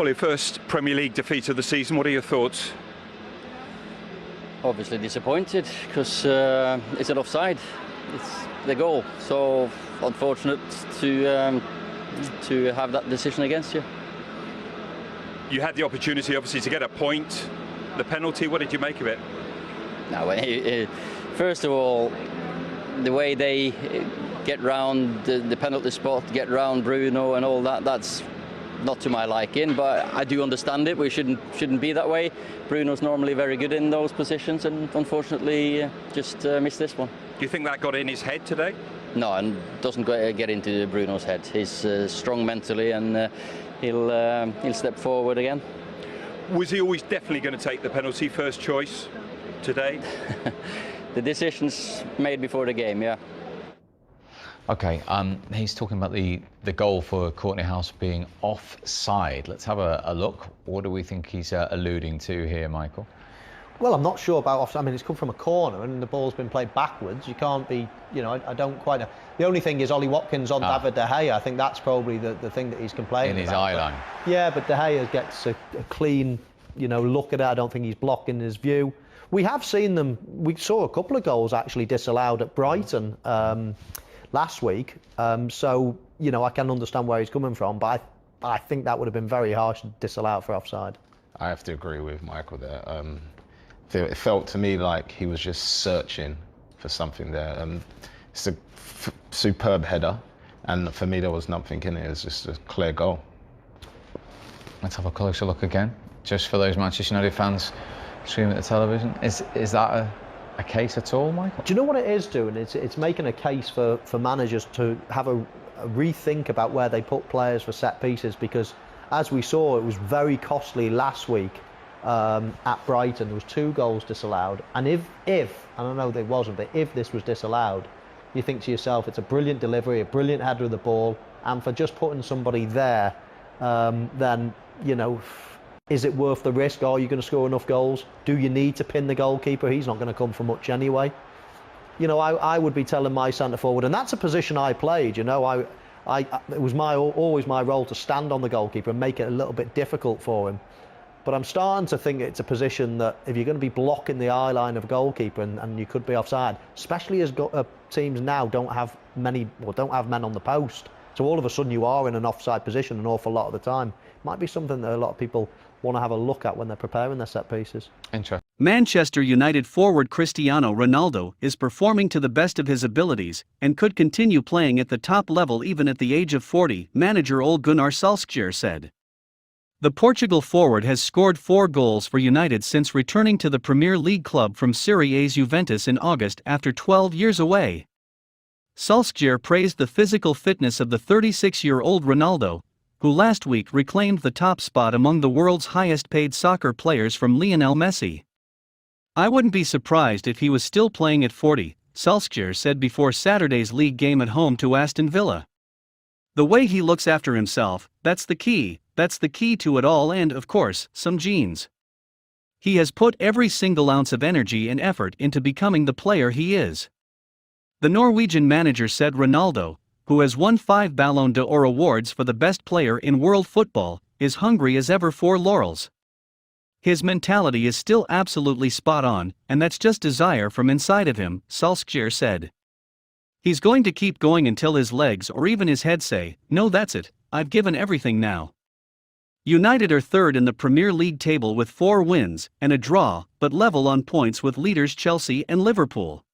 Well, your first Premier League defeat of the season, what are your thoughts? Obviously disappointed because it's an offside. It's the goal, so unfortunate to have that decision against you. You had the opportunity, obviously, to get a point. The penalty, what did you make of it? Now, first of all, the way they get round the penalty spot, get round Bruno and all that's not to my liking, but I do understand it. We shouldn't be that way. Bruno's normally very good in those positions, and unfortunately just missed this one. Do you think that got in his head today? No, and doesn't get into Bruno's head. He's strong mentally, and he'll step forward again. Was he always definitely going to take the penalty, first choice today? The decision's made before the game, yeah. Okay, he's talking about the goal for Courtney House being offside. Let's have a look. What do we think he's alluding to here, Michael? Well, I'm not sure about offside. I mean, it's come from a corner and the ball's been played backwards. You can't be, you know, I don't quite know. The only thing is Ollie Watkins on David De Gea. I think that's probably the thing that he's complaining in his about. eye line. Yeah, but De Gea gets a clean, you know, look at it. I don't think he's blocking his view. We have seen them. We saw a couple of goals actually disallowed at Brighton last week. So, you know, I can understand where he's coming from, but I think that would have been very harsh to disallow for offside. I have to agree with Michael there. It felt to me like he was just searching for something there. It's a superb header, and for me there was nothing in it. It was just a clear goal. Let's have a closer look again, just for those Manchester United fans streaming at the television. Is that a case at all, Michael? Do you know what it is doing? It's making a case for managers to have a rethink about where they put players for set pieces, because as we saw, it was very costly last week at Brighton. There was 2 goals disallowed, and if and I know there wasn't, but if this was disallowed, you think to yourself, it's a brilliant delivery, a brilliant header of the ball, and for just putting somebody there, then, you know, is it worth the risk? Are you going to score enough goals? Do you need to pin the goalkeeper? He's not going to come for much anyway. You know, I would be telling my centre forward, and that's a position I played. You know, it was always my role to stand on the goalkeeper and make it a little bit difficult for him. But I'm starting to think it's a position that if you're going to be blocking the eye line of a goalkeeper and you could be offside, especially as teams now don't have men on the post. So all of a sudden you are in an offside position an awful lot of the time. Might be something that a lot of people want to have a look at when they're preparing their set pieces. Interesting. Manchester United forward Cristiano Ronaldo is performing to the best of his abilities and could continue playing at the top level even at the age of 40, manager Ole Gunnar Solskjaer said. The Portugal forward has scored 4 goals for United since returning to the Premier League club from Serie A's Juventus in August after 12 years away. Solskjaer praised the physical fitness of the 36-year-old Ronaldo, who last week reclaimed the top spot among the world's highest-paid soccer players from Lionel Messi. "I wouldn't be surprised if he was still playing at 40, Solskjaer said before Saturday's league game at home to Aston Villa. "The way he looks after himself, that's the key to it all, and, of course, some genes. He has put every single ounce of energy and effort into becoming the player he is." The Norwegian manager said Ronaldo, who has won 5 Ballon d'Or awards for the best player in world football, is hungry as ever for laurels. "His mentality is still absolutely spot on, and that's just desire from inside of him," Solskjaer said. "He's going to keep going until his legs or even his head say, 'No, that's it, I've given everything now.'" United are third in the Premier League table with 4 wins and a draw, but level on points with leaders Chelsea and Liverpool.